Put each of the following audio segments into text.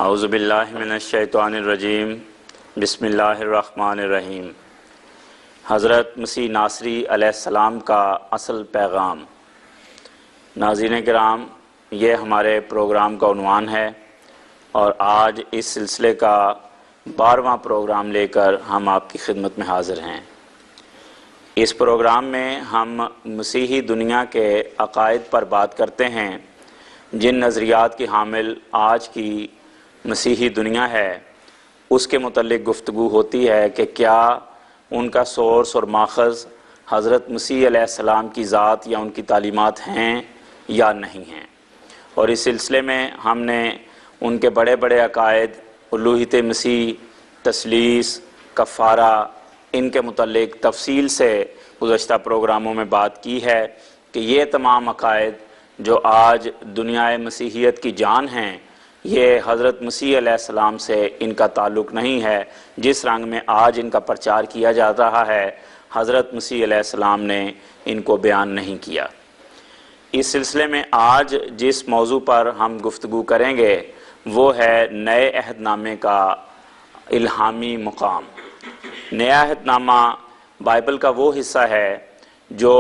اعوذ باللہ من الشیطان الرجیم بسم اللہ الرحمن الرحیم۔ حضرت مسیح ناصری علیہ السلام کا اصل پیغام۔ ناظرین کرام، یہ ہمارے پروگرام کا عنوان ہے اور آج اس سلسلے کا 12واں پروگرام لے کر ہم آپ کی خدمت میں حاضر ہیں۔ اس پروگرام میں ہم مسیحی دنیا کے عقائد پر بات کرتے ہیں، جن نظریات کی حامل آج کی مسیحی دنیا ہے اس کے متعلق گفتگو ہوتی ہے کہ کیا ان کا سورس اور ماخذ حضرت مسیح علیہ السلام کی ذات یا ان کی تعلیمات ہیں یا نہیں ہیں۔ اور اس سلسلے میں ہم نے ان کے بڑے بڑے عقائد، الوہیت مسیح، تثلیث، کفارہ، ان کے متعلق تفصیل سے گزشتہ پروگراموں میں بات کی ہے کہ یہ تمام عقائد جو آج دنیا مسیحیت کی جان ہیں، یہ حضرت مسیح علیہ السلام سے ان کا تعلق نہیں ہے۔ جس رنگ میں آج ان کا پرچار کیا جا رہا ہے، حضرت مسیح علیہ السلام نے ان کو بیان نہیں کیا۔ اس سلسلے میں آج جس موضوع پر ہم گفتگو کریں گے وہ ہے نئے عہد نامے کا الہامی مقام۔ نیا عہد نامہ بائبل کا وہ حصہ ہے جو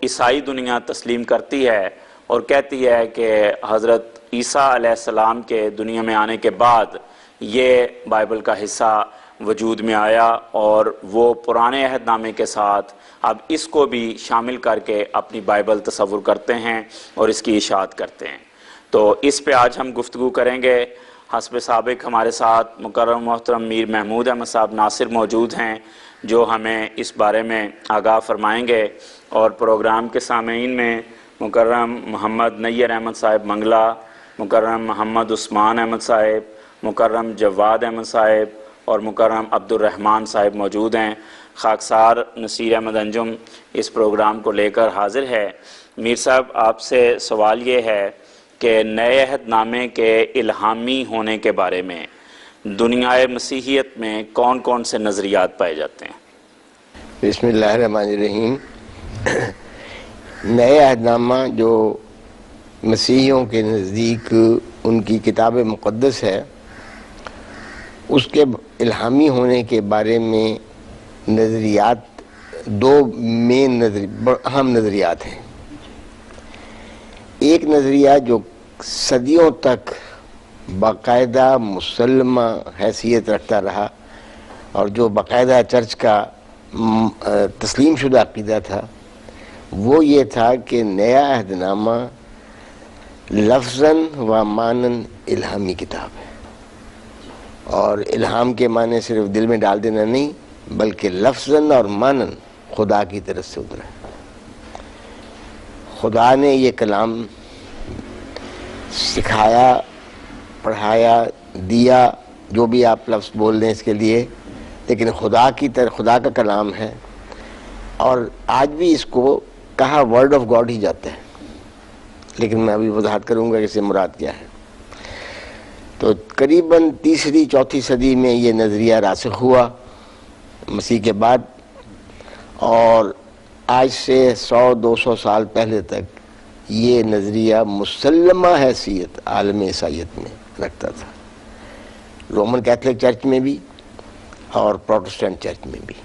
عیسائی دنیا تسلیم کرتی ہے اور کہتی ہے کہ حضرت عیسیٰ علیہ السلام کے دنیا میں آنے کے بعد یہ بائبل کا حصہ وجود میں آیا اور وہ پرانے عہد نامے کے ساتھ اب اس کو بھی شامل کر کے اپنی بائبل تصور کرتے ہیں اور اس کی اشاعت کرتے ہیں۔ تو اس پہ آج ہم گفتگو کریں گے۔ حسب سابق ہمارے ساتھ مکرم محترم میر محمود احمد صاحب ناصر موجود ہیں جو ہمیں اس بارے میں آگاہ فرمائیں گے، اور پروگرام کے سامعین میں مکرم محمد نیر احمد صاحب منگلہ، مکرم محمد عثمان احمد صاحب، مکرم جواد احمد صاحب اور مکرم عبد الرحمن صاحب موجود ہیں۔ خاکسار نصیر احمد انجم اس پروگرام کو لے کر حاضر ہے۔ میر صاحب، آپ سے سوال یہ ہے کہ نئے عہد نامے کے الہامی ہونے کے بارے میں دنیا مسیحیت میں کون کون سے نظریات پائے جاتے ہیں؟ بسم اللہ الرحمن الرحیم۔ نئے عہد نامہ جو مسیحیوں کے نزدیک ان کی کتاب مقدس ہے، اس کے الہامی ہونے کے بارے میں نظریات دو مین اہم نظریات ہیں۔ ایک نظریہ جو صدیوں تک باقاعدہ مسلمہ حیثیت رکھتا رہا اور جو باقاعدہ چرچ کا تسلیم شدہ عقیدہ تھا، وہ یہ تھا کہ نیا عہد نامہ لفظاً و معناً الہامی کتاب ہے، اور الہام کے معنی صرف دل میں ڈال دینا نہیں بلکہ لفظاً اور معناً خدا کی طرف سے اترا ہے۔ خدا نے یہ کلام سکھایا، پڑھایا، دیا، جو بھی آپ لفظ بول دیں اس کے لیے، لیکن خدا کا کلام ہے، اور آج بھی اس کو کہا ورڈ آف گاڈ ہی جاتا ہے، لیکن میں ابھی وضاحت کروں گا کہ اس سے مراد کیا ہے۔ تو قریباً تیسری چوتھی صدی میں یہ نظریہ راسخ ہوا مسیح کے بعد، اور آج سے 100-200 سال پہلے تک یہ نظریہ مسلمہ حیثیت عالم عیسائیت میں رکھتا تھا، رومن کیتھولک چرچ میں بھی اور پروٹسٹنٹ چرچ میں بھی۔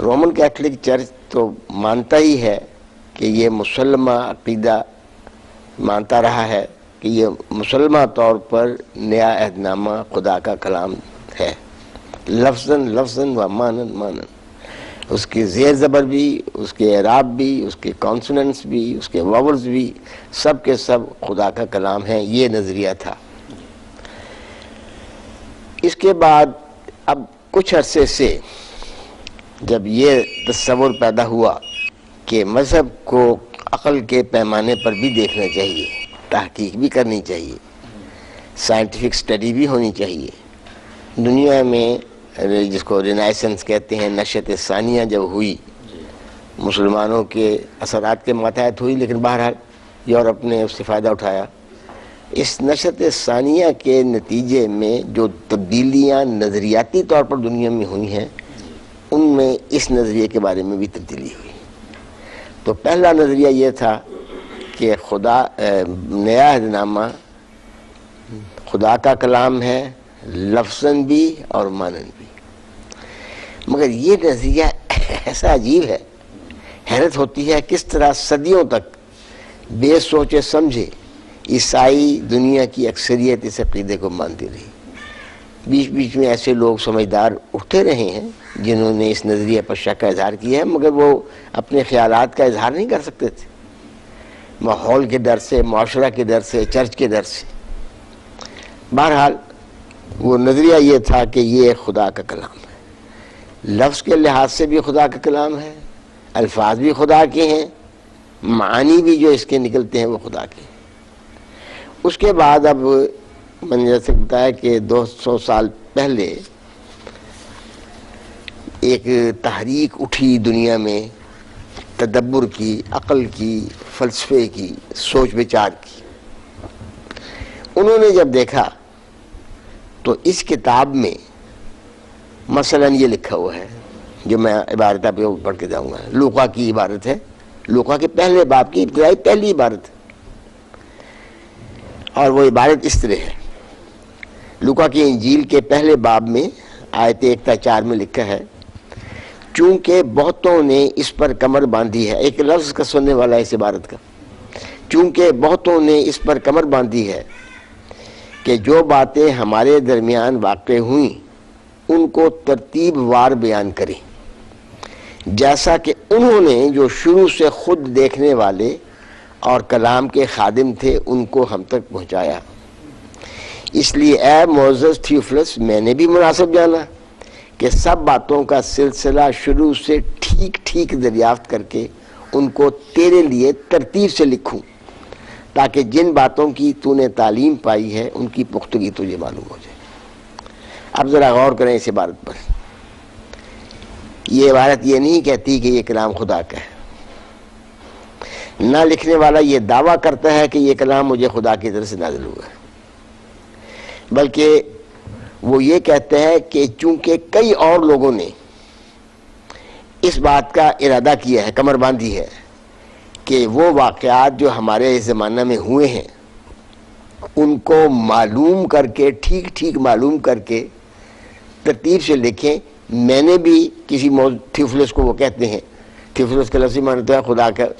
رومن کیتھولک چرچ تو مانتا ہی ہے کہ یہ مسلمہ عقیدہ مانتا رہا ہے کہ یہ مسلمہ طور پر نیا عہد نامہ خدا کا کلام ہے، لفظاً و معناً، اس کے زیر زبر بھی، اس کے اعراب بھی، اس کے کانسوننٹس بھی، اس کے واولز بھی، سب کے سب خدا کا کلام ہے۔ یہ نظریہ تھا۔ اس کے بعد اب کچھ عرصے سے جب یہ تصور پیدا ہوا کہ مذہب کو عقل کے پیمانے پر بھی دیکھنا چاہیے، تحقیق بھی کرنی چاہیے، سائنٹیفک سٹڈی بھی ہونی چاہیے۔ دنیا میں جس کو رینائسنس کہتے ہیں، نشأت ثانیہ جب ہوئی، مسلمانوں کے اثرات کے ماتحت ہوئی، لیکن بہرحال یورپ نے اس سے فائدہ اٹھایا۔ اس نشأت ثانیہ کے نتیجے میں جو تبدیلیاں نظریاتی طور پر دنیا میں ہوئی ہیں، ان میں اس نظریے کے بارے میں بھی تبدیلی ہوئی۔ تو پہلا نظریہ یہ تھا کہ نیا عہد نامہ خدا کا کلام ہے، لفظاً بھی اور معناً بھی۔ مگر یہ نظریہ ایسا عجیب ہے، حیرت ہوتی ہے کس طرح صدیوں تک بے سوچے سمجھے عیسائی دنیا کی اکثریت اس عقیدے کو مانتی رہی۔ بیچ بیچ میں ایسے لوگ سمجھدار اٹھتے رہے ہیں جنہوں نے اس نظریے پر شک کا اظہار کیا ہے، مگر وہ اپنے خیالات کا اظہار نہیں کر سکتے تھے، ماحول کے ڈر سے، معاشرہ کے ڈر سے، چرچ کے ڈر سے۔ بہرحال وہ نظریہ یہ تھا کہ یہ خدا کا کلام ہے، لفظ کے لحاظ سے بھی خدا کا کلام ہے، الفاظ بھی خدا کے ہیں، معانی بھی جو اس کے نکلتے ہیں وہ خدا کے ہیں۔ اس کے بعد اب میں نے جیسے بتایا کہ 200 سال پہلے ایک تحریک اٹھی دنیا میں، تدبر کی، عقل کی، فلسفے کی، سوچ بچار کی۔ انہوں نے جب دیکھا تو اس کتاب میں مثلا یہ لکھا ہوا ہے، جو میں عبارت آپ کو پڑھ کے جاؤں گا، لوقا کی عبارت ہے، لوقا کے پہلے باب کی ابتدائی پہلی عبارت ہے، اور وہ عبارت اس طرح ہے۔ لوقا کی انجیل کے پہلے باب میں آیت 1 تا 4 میں لکھا ہے، چونکہ بہتوں نے اس پر کمر باندھی ہے، ایک لفظ کا سننے والا ہے اس عبارت کا، چونکہ بہتوں نے اس پر کمر باندھی ہے کہ جو باتیں ہمارے درمیان واقع ہوئیں ان کو ترتیب وار بیان کریں، جیسا کہ انہوں نے جو شروع سے خود دیکھنے والے اور کلام کے خادم تھے ان کو ہم تک پہنچایا۔ اس لیے اے معزز تھیوفلس، میں نے بھی مناسب جانا کہ سب باتوں کا سلسلہ شروع سے ٹھیک ٹھیک دریافت کر کے ان کو تیرے لیے ترتیب سے لکھوں، تاکہ جن باتوں کی تو نے تعلیم پائی ہے ان کی پختگی تجھے معلوم ہو جائے۔ اب ذرا غور کریں اس عبارت پر۔ یہ عبارت یہ نہیں کہتی کہ یہ کلام خدا کا ہے، نہ لکھنے والا یہ دعویٰ کرتا ہے کہ یہ کلام مجھے خدا کی طرف سے نازل ہوا ہے، بلکہ وہ یہ کہتے ہیں کہ چونکہ کئی اور لوگوں نے اس بات کا ارادہ کیا ہے، کمر باندھی ہے، کہ وہ واقعات جو ہمارے زمانہ میں ہوئے ہیں ان کو معلوم کر کے، ٹھیک ٹھیک معلوم کر کے ترتیب سے لکھیں۔ میں نے بھی کسی تھیوفلس کو وہ کہتے ہیں، تھیوفلس کا لفظی معنی تو ہے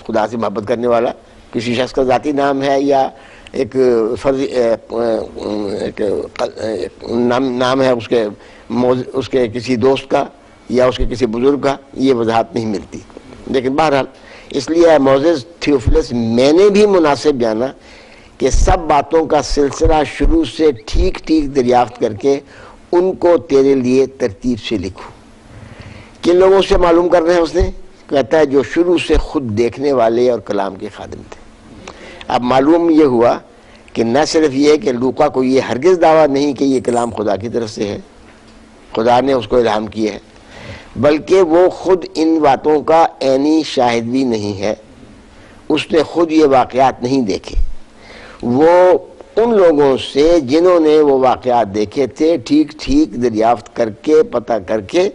خدا سے محبت کرنے والا، کسی شخص کا ذاتی نام ہے یا ایک فرضی نام ہے اس کے کسی دوست کا یا اس کے کسی بزرگ کا، یہ وضاحت نہیں ملتی، لیکن بہرحال اس لیے اے معزز تھیوفلس، میں نے بھی مناسب جانا کہ سب باتوں کا سلسلہ شروع سے ٹھیک ٹھیک دریافت کر کے ان کو تیرے لیے ترتیب سے لکھوں۔ کن لوگوں سے معلوم کر رہے ہیں؟ اس نے کہتا ہے جو شروع سے خود دیکھنے والے اور کلام کے خادم تھے۔ اب معلوم یہ ہوا کہ نہ صرف یہ کہ لوقا کو یہ ہرگز دعویٰ نہیں کہ یہ کلام خدا کی طرف سے ہے، خدا نے اس کو الہام کیا ہے، بلکہ وہ خود ان باتوں کا عینی شاہد بھی نہیں ہے، اس نے خود یہ واقعات نہیں دیکھے، وہ ان لوگوں سے جنہوں نے وہ واقعات دیکھے تھے ٹھیک ٹھیک دریافت کر کے، پتہ کر کے،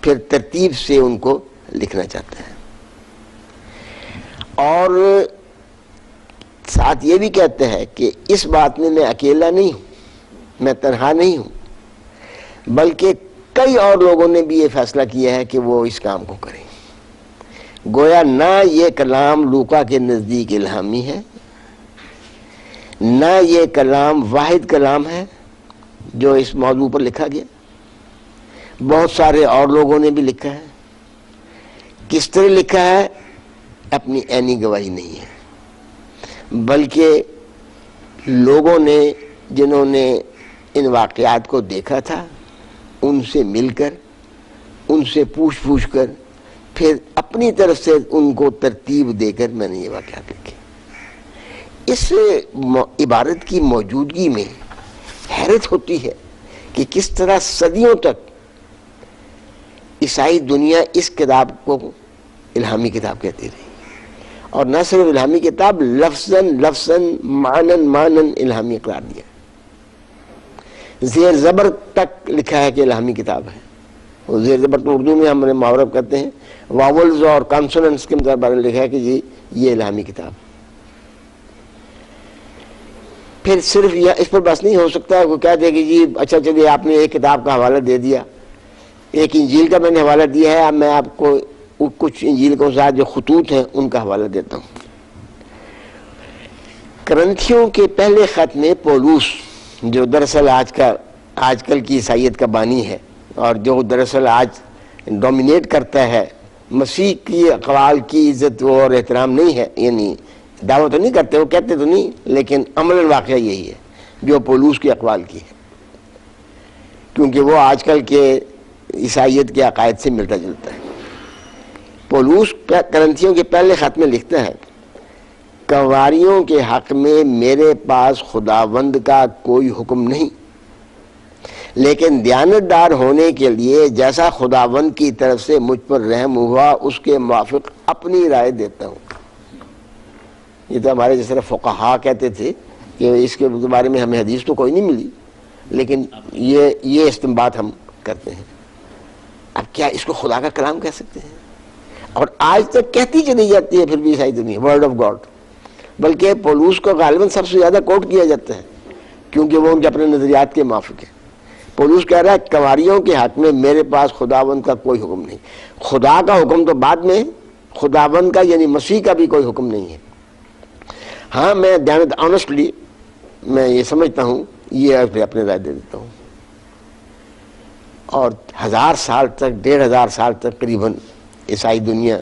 پھر ترتیب سے ان کو لکھنا چاہتا ہے۔ اور ساتھ یہ بھی کہتے ہیں کہ اس بات میں اکیلا نہیں ہوں، میں تنہا نہیں ہوں، بلکہ کئی اور لوگوں نے بھی یہ فیصلہ کیا ہے کہ وہ اس کام کو کریں۔ گویا نہ یہ کلام لوقا کے نزدیک الہامی ہے، نہ یہ کلام واحد کلام ہے جو اس موضوع پر لکھا گیا، بہت سارے اور لوگوں نے بھی لکھا ہے۔ کس طرح لکھا ہے؟ اپنی عینی گواہی نہیں ہے، بلکہ لوگوں نے جنہوں نے ان واقعات کو دیکھا تھا ان سے مل کر، ان سے پوچھ کر، پھر اپنی طرف سے ان کو ترتیب دے کر میں نے یہ واقعات لکھے۔ اس عبارت کی موجودگی میں حیرت ہوتی ہے کہ کس طرح صدیوں تک عیسائی دنیا اس کتاب کو الہامی کتاب کہتی رہی، اور نہ صرف الہامی کتاب، لفظاً معنن الہامی قرار دیا، زیر زبر تک لکھا ہے کہ الہامی کتاب ہے۔ وہ زیر زبر تو اردو میں ہم محاورہ کرتے ہیں، واولز اور کانسوننٹس کے بارے میں لکھا ہے کہ جی یہ الہامی کتاب۔ پھر صرف یہ اس پر بس نہیں ہو سکتا وہ کہتے ہیں کہ جی اچھا چلیے آپ نے ایک کتاب کا حوالہ دے دیا، ایک انجیل کا میں نے حوالہ دیا ہے، اب میں آپ کو کچھ انجیل کے ساتھ جو خطوط ہیں ان کا حوالہ دیتا ہوں۔ کرنتھیوں کے پہلے خط میں پولوس، جو دراصل آج کل کی عیسائیت کا بانی ہے اور جو دراصل آج ڈومینیٹ کرتا ہے، مسیح کی اقوال کی عزت اور احترام نہیں ہے، یعنی دعویٰ تو نہیں کرتے، وہ کہتے تو نہیں، لیکن عملاً واقعہ یہی ہے جو پولوس کے اقوال کی ہے، کیونکہ وہ آج کل کے عیسائیت کے عقائد سے ملتا جلتا ہے۔ پولوس کرنتھیوں کے پہلے خط میں لکھتا ہے، کنواریوں کے حق میں میرے پاس خداوند کا کوئی حکم نہیں، لیکن دیانتدار ہونے کے لیے جیسا خداوند کی طرف سے مجھ پر رحم ہوا اس کے موافق اپنی رائے دیتا ہوں۔ یہ تو ہمارے جس طرح فقہا کہتے تھے کہ اس کے بارے میں ہمیں حدیث تو کوئی نہیں ملی، لیکن یہ استنباط ہم کرتے ہیں۔ اب کیا اس کو خدا کا کلام کہہ سکتے ہیں؟ اور آج تک کہتی چلی جاتی ہے پھر بھی عیسائی دنیا ورڈ آف گاڈ، بلکہ پولوس کو غالباً سب سے زیادہ کوٹ کیا جاتا ہے کیونکہ وہ ان کے اپنے نظریات کے موافق ہے۔ پولوس کہہ رہا ہے کنواریوں کے حق میں میرے پاس خداوند کا کوئی حکم نہیں۔ خدا کا حکم تو بعد میں، خداوند کا یعنی مسیح کا بھی کوئی حکم نہیں ہے۔ ہاں میں آنیسٹلی میں یہ سمجھتا ہوں، یہ اپنے رائے دے دیتا ہوں۔ اور 1000 سال تک، 1500 سال تک قریباً عیسائی دنیا،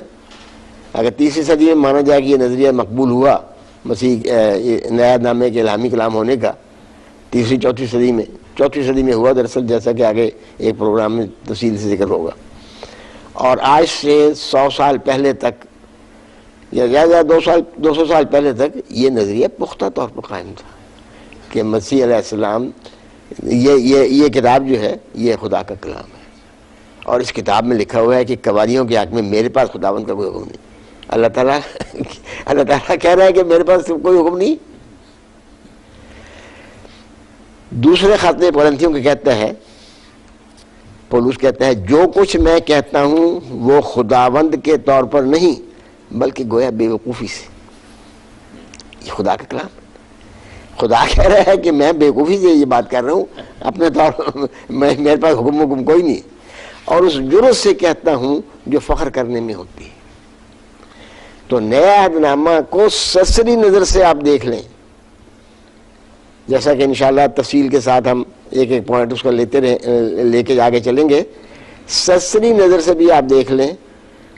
اگر تیسری صدی میں مانا جائے کہ یہ نظریہ مقبول ہوا مسیح نیا نامے کے الہامی کلام ہونے کا، تیسری چوتھی صدی میں ہوا دراصل، جیسا کہ آگے ایک پروگرام میں تفصیل سے ذکر ہوگا۔ اور آج سے 100 سال پہلے تک یا زیادہ 200 سال پہلے تک یہ نظریہ پختہ طور پر قائم تھا کہ مسیح علیہ السلام، یہ کتاب جو ہے یہ خدا کا کلام ہے، اور اس کتاب میں لکھا ہوا ہے کہ کنواریوں کے حق میں میرے پاس خداوند کا کوئی حکم نہیں۔ اللہ تعالیٰ کہہ رہا ہے کہ میرے پاس کوئی حکم نہیں۔ دوسرے خط میں کرنتھیوں کو کہتا ہے، پولوس کہتا ہے، جو کچھ میں کہتا ہوں وہ خداوند کے طور پر نہیں بلکہ گویا بے وقوفی سے۔ یہ خدا کا کلام، خدا کہہ رہا ہے کہ میں بے وقوفی سے یہ بات کر رہا ہوں، اپنے طور پر میرے پاس حکم کوئی نہیں، اور اس جرات سے کہتا ہوں جو فخر کرنے میں ہوتی ہے۔ تو نیا عہد نامہ کو سرسری نظر سے آپ دیکھ لیں، جیسا کہ انشاءاللہ تفصیل کے ساتھ ہم ایک ایک پوائنٹ اس کو لے کے آگے چلیں گے، سرسری نظر سے بھی آپ دیکھ لیں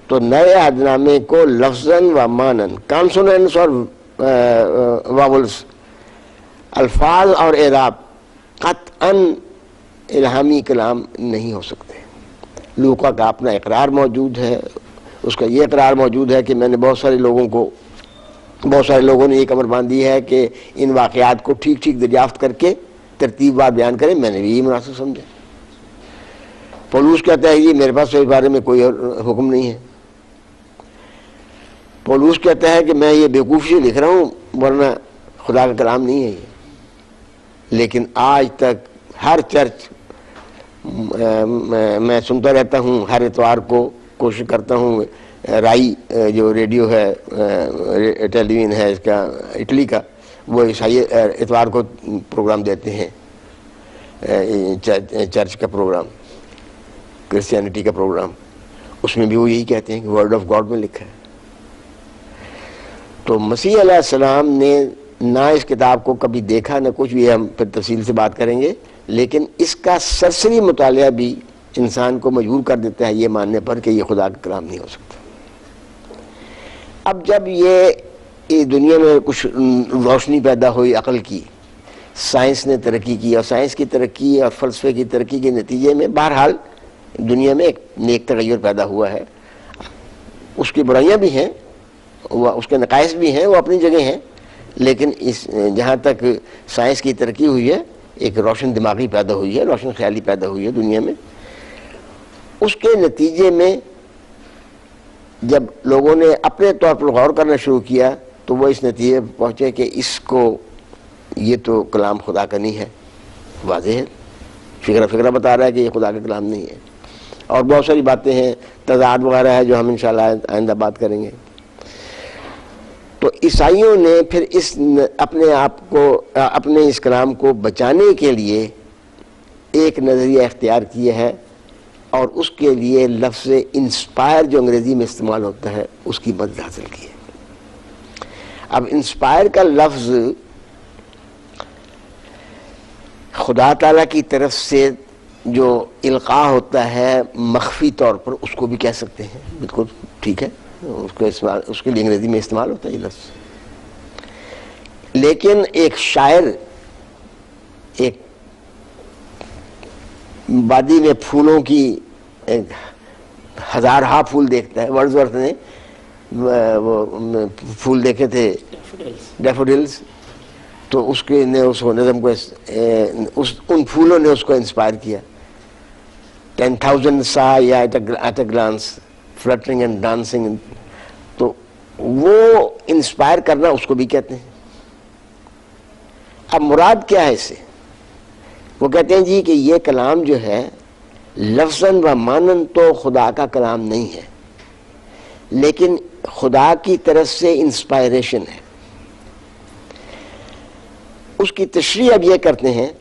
تو نئے عہد نامے کو لفظاً و معناً، کانسوننٹس اور واولز، الفاظ اور اعراب قطعاً الہامی کلام نہیں ہو سکتے۔ لوقا کا اپنا اقرار موجود ہے، اس کا یہ اقرار موجود ہے کہ میں نے بہت سارے لوگوں نے یہ کمر باندھی ہے کہ ان واقعات کو ٹھیک ٹھیک دریافت کر کے ترتیب وار بیان کریں، میں نے بھی یہ مناسب سمجھا۔ پولوس کہتا ہے یہ میرے پاس اس بارے میں کوئی حکم نہیں ہے۔ پولوس کہتا ہے کہ میں یہ بیوقوفی سے لکھ رہا ہوں ورنہ خدا کا کلام نہیں ہے یہ۔ لیکن آج تک ہر چرچ میں سنتا رہتا ہوں، ہر اتوار کو کوشش کرتا ہوں، رائی جو ریڈیو ہے، ٹیلی ویژن ہے اس کا اٹلی کا، وہ عیسائی اتوار کو پروگرام دیتے ہیں، چرچ کا پروگرام، کرسچینٹی کا پروگرام، اس میں بھی وہ یہی کہتے ہیں کہ ورڈ آف گاڈ میں لکھا ہے۔ تو مسیح علیہ السلام نے نہ اس کتاب کو کبھی دیکھا نہ کچھ بھی، ہم پھر تفصیل سے بات کریں گے، لیکن اس کا سرسری مطالعہ بھی انسان کو مجبور کر دیتا ہے یہ ماننے پر کہ یہ خدا کا کلام نہیں ہو سکتا۔ اب جب یہ دنیا میں کچھ روشنی پیدا ہوئی عقل کی، سائنس نے ترقی کی، اور سائنس کی ترقی اور فلسفے کی ترقی کے نتیجے میں بہرحال دنیا میں ایک نیک تغیر پیدا ہوا ہے۔ اس کی برائیاں بھی ہیں، اس کے نقائص بھی ہیں، وہ اپنی جگہ ہیں، لیکن جہاں تک سائنس کی ترقی ہوئی ہے، ایک روشن دماغی پیدا ہوئی ہے، روشن خیالی پیدا ہوئی ہے دنیا میں۔ اس کے نتیجے میں جب لوگوں نے اپنے طور پر غور کرنا شروع کیا تو وہ اس نتیجے پر پہنچے کہ اس کو، یہ تو کلام خدا کا نہیں ہے، واضح ہے، فکرہ بتا رہا ہے کہ یہ خدا کا کلام نہیں ہے، اور بہت ساری باتیں ہیں، تضاد وغیرہ ہے جو ہم انشاءاللہ آئندہ بات کریں گے۔ تو عیسائیوں نے پھر اپنے آپ کو اپنے اس کلام کو بچانے کے لیے ایک نظریہ اختیار کیا ہے، اور اس کے لیے لفظ انسپائر جو انگریزی میں استعمال ہوتا ہے اس کی مدد حاصل کی ہے۔ اب انسپائر کا لفظ خدا تعالیٰ کی طرف سے جو القاء ہوتا ہے مخفی طور پر، اس کو بھی کہہ سکتے ہیں، بالکل ٹھیک ہے، اس کے لیے انگریزی میں استعمال ہوتا ہے یہ لفظ۔ لیکن ایک شاعر ایک وادی میں پھولوں کی ہزارہا پھول دیکھتا ہے، ورڈزورتھ نے وہ پھول دیکھے تھے ڈیفوڈلز، تو اس کے نے اس نظم کو ان پھولوں نے اس کو انسپائر کیا۔ 10,000 saw یا at a glance fluttering and dancing، تو وہ انسپائر کرنا اس کو بھی کہتے ہیں۔ اب مراد کیا ہے اس سے؟ وہ کہتے ہیں جی کہ یہ کلام جو ہے لفظاً و مانن تو خدا کا کلام نہیں ہے، لیکن خدا کی طرف سے انسپائریشن ہے۔ اس کی تشریح اب یہ کرتے ہیں،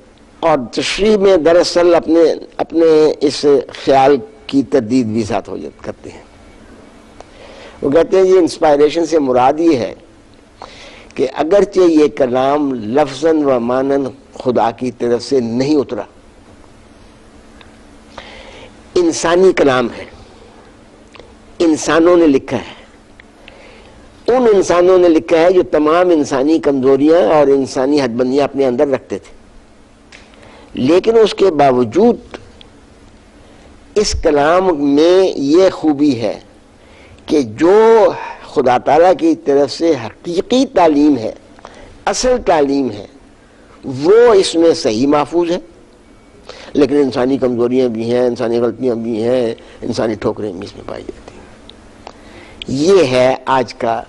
اور تشریح میں دراصل اپنے اس خیال کی تردید بھی ساتھ کرتے ہیں۔ وہ کہتے ہیں یہ انسپائریشن سے مراد یہ ہے کہ اگرچہ یہ کلام لفظاً و مانن خدا کی طرف سے نہیں اترا، انسانی کلام ہے، انسانوں نے لکھا ہے، ان انسانوں نے لکھا ہے جو تمام انسانی کمزوریاں اور انسانی حد بندیاں اپنے اندر رکھتے تھے، لیکن اس کے باوجود اس کلام میں یہ خوبی ہے کہ جو خدا تعالیٰ کی طرف سے حقیقی تعلیم ہے، اصل تعلیم ہے، وہ اس میں صحیح محفوظ ہے، لیکن انسانی کمزوریاں بھی ہیں، انسانی غلطیاں بھی ہیں، انسانی ٹھوکریں بھی اس میں پائی جاتی ہیں۔ یہ ہے آج کا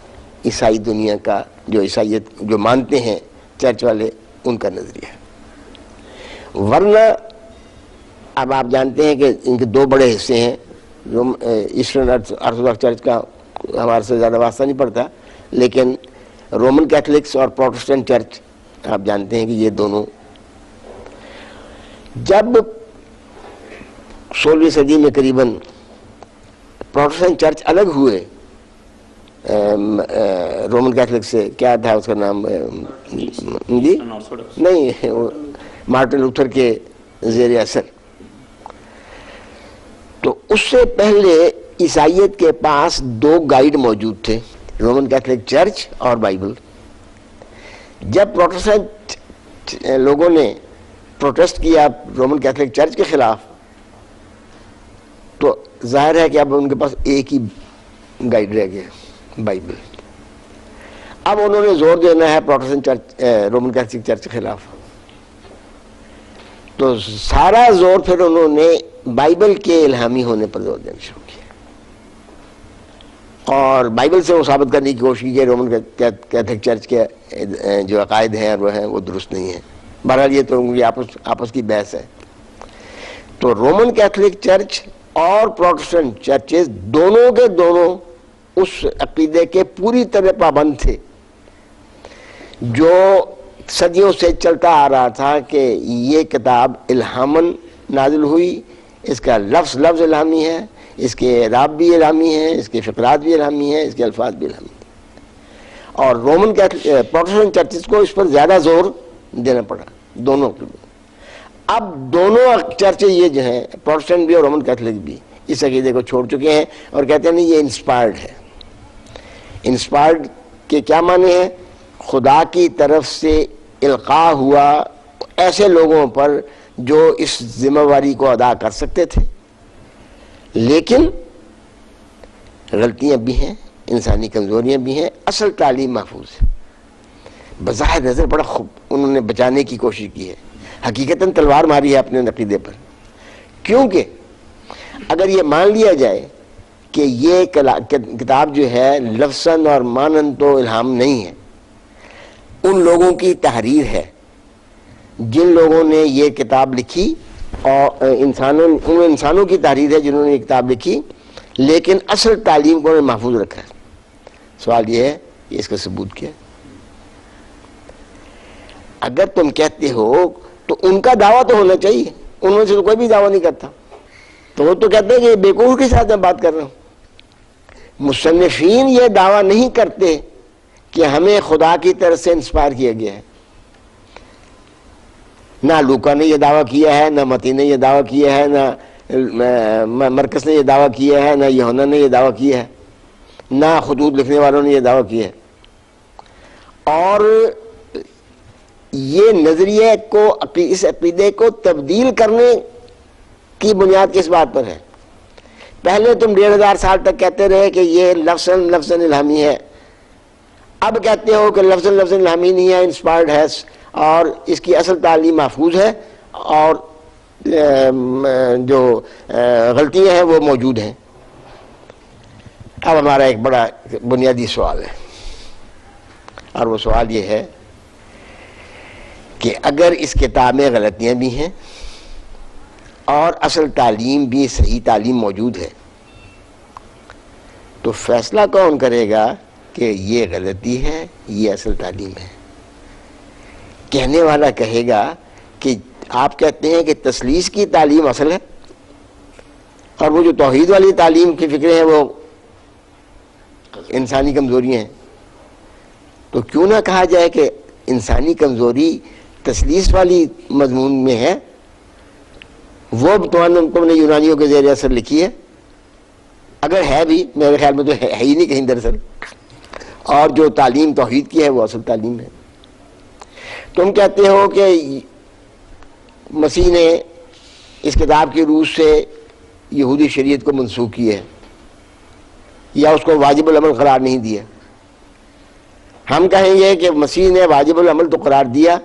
عیسائی دنیا کا، جو عیسائیت جو مانتے ہیں چرچ والے، ان کا نظریہ ہے۔ ورنہ اب آپ جانتے ہیں کہ ان کے دو بڑے حصے ہیں، جو ایسٹرن آرتھوڈاکس چرچ کا ہمارے سے زیادہ واسطہ نہیں پڑتا، لیکن رومن کیتھولکس اور پروٹسٹنٹ چرچ آپ جانتے ہیں کہ یہ دونوں جب 16ویں صدی میں قریباً پروٹسٹنٹ چرچ الگ ہوئے رومن کیتھولک سے، کیا تھا اس کا نام جی نہیں، مارٹن لوتھر کے زیر اثر، تو اس سے پہلے عیسائیت کے پاس دو گائیڈ موجود تھے، رومن کیتھولک چرچ اور بائبل۔ جب پروٹسٹنٹ لوگوں نے پروٹیسٹ کیا رومن کیتھولک چرچ کے خلاف، تو ظاہر ہے کہ اب ان کے پاس ایک ہی گائیڈ رہ گیا، بائبل۔ اب انہوں نے زور دینا ہے Protestant church Roman Catholic church کے خلاف، تو سارا زور پھر انہوں نے بائبل کے الہامی ہونے پر زور دینا شروع کیا، اور بائبل سے وہ ثابت کرنے کی کوشش کی کہ رومن کیتھولک چرچ کے جو عقائد ہیں وہ درست نہیں ہیں۔ بہرحال یہ تو آپس کی بحث ہے۔ تو رومن کیتھولک چرچ اور پروٹسٹنٹ چرچز دونوں کے دونوں اس عقیدے کے پوری طرح پابند تھے جو صدیوں سے چلتا آ رہا تھا کہ یہ کتاب الہاماً نازل ہوئی، اس کا لفظ الہامی ہے، اس کے اعراب بھی الہامی ہیں، اس کے فقرات بھی الہامی ہیں، اس کے الفاظ بھی الہامی ہیں۔ اور رومن پروٹسٹنٹ چرچز کو اس پر زیادہ زور دینا پڑا، دونوں کے لیے۔ اب دونوں چرچیں یہ جو ہیں، پروٹسٹنٹ بھی اور رومن کیتھولک بھی، اس عقیدے کو چھوڑ چکے ہیں اور کہتے ہیں نہیں یہ انسپائرڈ ہے۔ انسپائرڈ کے کیا معنی ہیں؟ خدا کی طرف سے القاء ہوا ایسے لوگوں پر جو اس ذمہ داری کو ادا کر سکتے تھے، لیکن غلطیاں بھی ہیں، انسانی کمزوریاں بھی ہیں، اصل تعلیم محفوظ ہے۔ بظاہر نظر بڑا خوب انہوں نے بچانے کی کوشش کی ہے، حقیقتاً تلوار ماری ہے اپنے عقیدے پر، کیونکہ اگر یہ مان لیا جائے کہ یہ کتاب جو ہے لفظاً اور مانن تو الہام نہیں ہے، ان لوگوں کی تحریر ہے جن لوگوں نے یہ کتاب لکھی، اور ان انسانوں کی تحریر ہے جنہوں نے یہ کتاب لکھی، لیکن اصل تعلیم کو انہوں نے محفوظ رکھا ہے۔ سوال یہ ہے یہ اس کا ثبوت کیا ہے؟ اگر تم کہتے ہو تو ان کا دعویٰ تو ہونا چاہیے، ان میں سے تو کوئی بھی دعویٰ نہیں کرتا، تو وہ تو کہتے ہیں کہ بیوقوف کے ساتھ میں بات کر رہا ہوں۔ مصنفین یہ دعویٰ نہیں کرتے کہ ہمیں خدا کی طرف سے انسپائر کیا گیا ہے، نہ لوکا نے یہ دعویٰ کیا ہے، نہ متی نے یہ دعویٰ کیا ہے، نہ مرکز نے یہ دعویٰ کیا ہے، نہ یوحنا نے یہ دعویٰ کیا ہے، نہ خطوط لکھنے والوں نے یہ دعویٰ کیا ہے۔ اور یہ نظریے کو، اس عقیدے کو تبدیل کرنے کی بنیاد کس بات پر ہے؟ پہلے تم 1500 سال تک کہتے رہے کہ یہ لفظ الہامی ہے، اب کہتے ہو کہ لفظ الہامی نہیں ہے، انسپائرڈ ہے، اور اس کی اصل تعلیم محفوظ ہے، اور جو غلطیاں ہیں وہ موجود ہیں۔ اب ہمارا ایک بڑا بنیادی سوال ہے، اور وہ سوال یہ ہے کہ اگر اس کتاب میں غلطیاں بھی ہیں اور اصل تعلیم بھی صحیح تعلیم موجود ہے، تو فیصلہ کون کرے گا کہ یہ غلطی ہے، یہ اصل تعلیم ہے؟ کہنے والا کہے گا کہ آپ کہتے ہیں کہ تثلیث کی تعلیم اصل ہے، اور وہ جو توحید والی تعلیم کی فکریں ہیں وہ انسانی کمزوریاں ہیں، تو کیوں نہ کہا جائے کہ انسانی کمزوری تثلیث والی مضمون میں ہے، وہ تم نے یونانیوں کے زیر اثر لکھی ہے، اگر ہے بھی میرے خیال میں تو ہے ہی نہیں کہیں دراصل، اور جو تعلیم توحید کی ہے وہ اصل تعلیم ہے۔ تم کہتے ہو کہ مسیح نے اس کتاب کی روح سے یہودی شریعت کو منسوخ کی ہے، یا اس کو واجب العمل قرار نہیں دیا۔ ہم کہیں گے کہ مسیح نے واجب العمل تو قرار دیا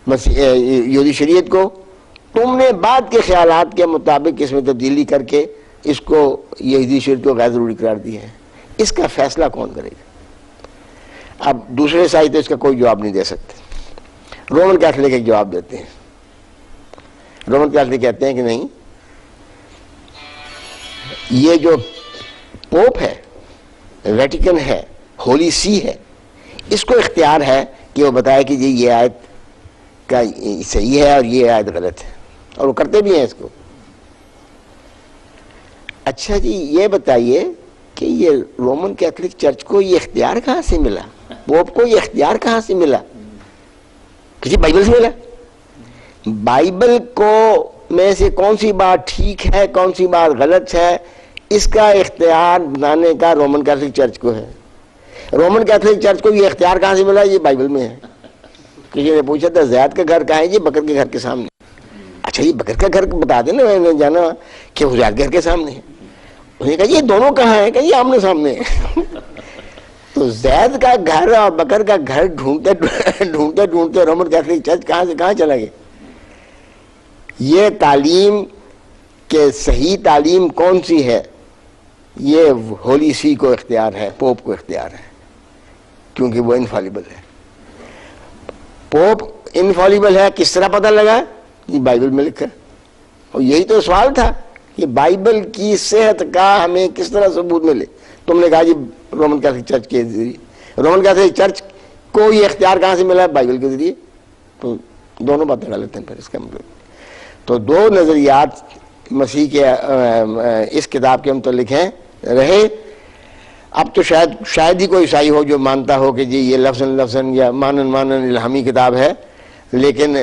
یہودی شریعت کو، تم نے بعد کے خیالات کے مطابق اس میں تبدیلی کر کے اس کو یہودی شریعت کو غیر ضروری قرار دیا ہے۔ اس کا فیصلہ کون کرے گا؟ اب دوسرے سائد تو اس کا کوئی جواب نہیں دے سکتے۔ رومن کیتھولک ایک جواب دیتے ہیں۔ رومن کیتھولک کہتے ہیں کہ نہیں، یہ جو پوپ ہے، ویٹیکن ہے، ہولی سی ہے، اس کو اختیار ہے کہ وہ بتائے کہ جی یہ آیت کا صحیح ہے اور یہ آیت غلط ہے، اور وہ کرتے بھی ہیں اس کو۔ اچھا جی یہ بتائیے کہ یہ رومن کیتھولک چرچ کو یہ اختیار کہاں سے ملا؟ پوپ کو یہ اختیار کہاں سے ملا؟ کسی بائبل سے ملا؟ بائبل کو میں سے کون سی بات ٹھیک ہے، کون سی بات غلط ہے، اس کا اختیار بنانے کا رومن کیتھولک چرچ کو ہے۔ رومن کیتھولک چرچ کو یہ اختیار کہاں سے ملا؟ یہ بائبل میں ہے۔ کسی نے پوچھا تھا زید کا گھر کہاں ہے؟ یہ بکر کے گھر کے سامنے۔ اچھا یہ بکر کا گھر بتا دیں نا، میں نے جانا کہ وہ زید گھر کے سامنے ہے۔ انہوں نے کہا یہ دونوں کہاں ہیں؟ کہ یہ آمنے سامنے ہے۔ تو زید کا گھر اور بکر کا گھر ڈھونڈتے رومن کیتھولک چرچ کہاں سے کہاں چلا گیا؟ یہ تعلیم کہ صحیح تعلیم کون سی ہے، یہ ہولی سی کو اختیار ہے، پوپ کو اختیار ہے، کیونکہ وہ انفالیبل ہے۔ پوپ انفالیبل ہے، کس طرح پتہ لگا؟ یہ بائبل میں لکھا ہے۔ اور یہی تو سوال تھا کہ بائبل کی صحت کا ہمیں کس طرح ثبوت ملے؟ تم نے کہا جی رومن کیتھولک چرچ کے ذریعے۔ رومن کیتھولک چرچ کو یہ اختیار کہاں سے ملا؟ بائبل کے ذریعے۔ تو دونوں باتیں غلط ہیں پھر اس کا مطلب۔ تو دو نظریات مسیح کے اس کتاب کے متعلق ہیں رہے۔ اب تو شاید ہی کوئی عیسائی ہو جو مانتا ہو کہ جی یہ لفظ یا مانن الہامی کتاب ہے، لیکن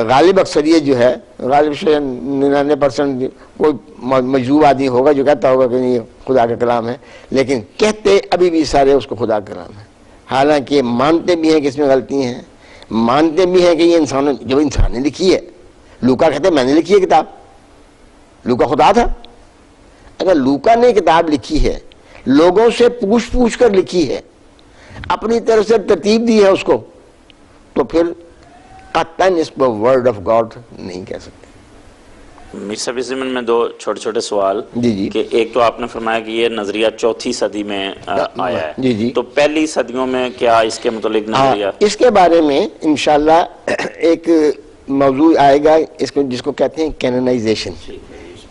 غالب اکثریت جو ہے، غالب 99% کوئی مجذوب آدمی ہوگا جو کہتا ہوگا کہ نہیں یہ خدا کا کلام ہے، لیکن کہتے ابھی بھی سارے اس کو خدا کا کلام ہے، حالانکہ مانتے بھی ہیں کہ اس میں غلطی ہیں، مانتے بھی ہیں کہ یہ انسان نے لکھی ہے۔ لوکا کہتے ہیں میں نے لکھی ہے کتاب، لوکا خدا تھا۔ اگر لوکا نے کتاب لکھی ہے، لوگوں سے پوچھ کر لکھی ہے، اپنی طرف سے ترتیب دی ہے اس کو، تو پھر قطعاً اس پر ورڈ آف گاڈ نہیں کہہ سکتے۔ مرزا فیض ضمن میں دو چھوٹے چھوٹے سوال جی کہ ایک تو آپ نے فرمایا کہ یہ نظریہ 4 صدی میں آیا ہے، جی تو پہلی صدیوں میں کیا اس کے متعلق نظریہ؟ اس کے بارے میں انشاءاللہ ایک موضوع آئے گا جس کو کہتے ہیں کیننائزیشن۔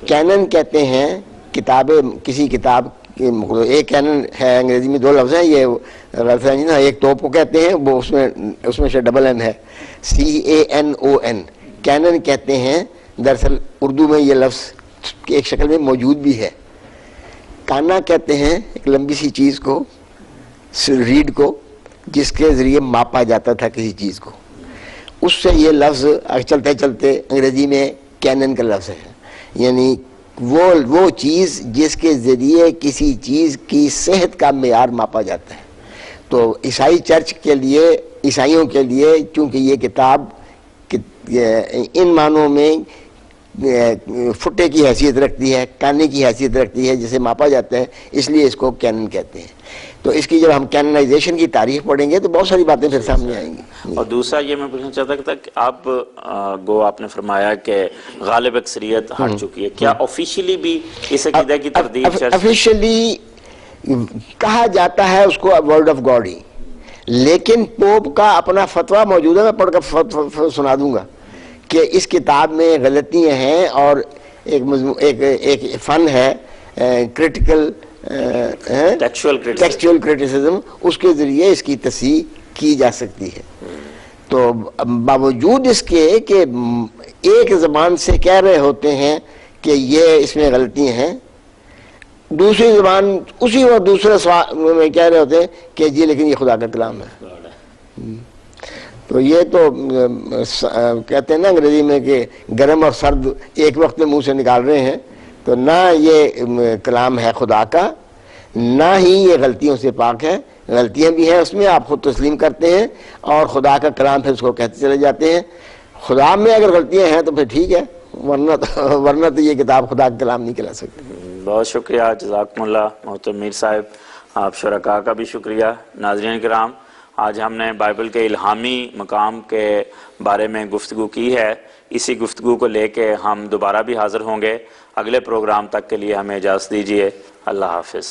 کینن کہتے ہیں کسی کتاب ایک کینن ہے، انگریزی میں 2 لفظ ہیں، یہ غلط فہمی نا، ایک توپ کو کہتے ہیں، وہ اس میں سے ڈبل این ہے، CANON، کینن کہتے ہیں۔ دراصل اردو میں یہ لفظ ایک شکل میں موجود بھی ہے۔ کانا کہتے ہیں ایک لمبی سی چیز کو، ریڈ کو، جس کے ذریعے ماپا جاتا تھا کسی چیز کو، اس سے یہ لفظ چلتے چلتے انگریزی میں کینن کا لفظ ہے، یعنی وہ چیز جس کے ذریعے کسی چیز کی صحت کا معیار ماپا جاتا ہے۔ تو عیسائی چرچ کے لیے، عیسائیوں کے لیے، چونکہ یہ کتاب ان معنوں میں فٹے کی حیثیت رکھتی ہے، کانے کی حیثیت رکھتی ہے جسے ماپا جاتا ہے، اس لیے اس کو کینن کہتے ہیں۔ تو اس کی جب ہم کیننائزیشن کی تاریخ پڑھیں گے تو بہت ساری باتیں پھر سامنے آئیں گی۔ اور دوسرا یہ میں پوچھنا چاہتا تھا کہ آپ نے فرمایا کہ غالب اکثریت ہٹ چکی ہے، کیا آفیشیلی بھی اس عقیدہ کی تردید چرچ؟ آفیشیلی کہا جاتا ہے اس کو ورڈ آف گاڈ ہی، لیکن پوپ کا اپنا فتویٰ موجود ہے، میں پڑھ کر سنا دوں گا کہ اس کتاب میں غلطیاں ہیں، اور ایک فن ہے کریٹیکل ٹیکسچول کریٹیسزم، اس کے ذریعے اس کی تصحیح کی جا سکتی ہے۔ تو باوجود اس کے کہ ایک زبان سے کہہ رہے ہوتے ہیں کہ یہ اس میں غلطیاں ہیں، دوسری زبان اسی وقت دوسرے سوال میں کہہ رہے ہوتے ہیں کہ جی لیکن یہ خدا کا کلام ہے۔ تو یہ تو کہتے ہیں نا انگریزی میں کہ گرم اور سرد ایک وقت میں منہ سے نکال رہے ہیں، تو نہ یہ کلام ہے خدا کا، نہ ہی یہ غلطیوں سے پاک ہے، غلطیاں بھی ہیں اس میں، آپ خود تسلیم کرتے ہیں، اور خدا کا کلام پھر اس کو کہتے چلے جاتے ہیں۔ خدا میں اگر غلطیاں ہیں تو پھر ٹھیک ہے، ورنہ تو یہ کتاب خدا کا کلام نہیں کہلا سکتی۔ بہت شکریہ، جزاکم اللہ محترم میر صاحب، آپ شرکاء کا بھی شکریہ۔ ناظرین کرام، آج ہم نے بائبل کے الہامی مقام کے بارے میں گفتگو کی ہے۔ اسی گفتگو کو لے کے ہم دوبارہ بھی حاضر ہوں گے۔ اگلے پروگرام تک کے لیے ہمیں اجازت دیجیے۔ اللہ حافظ۔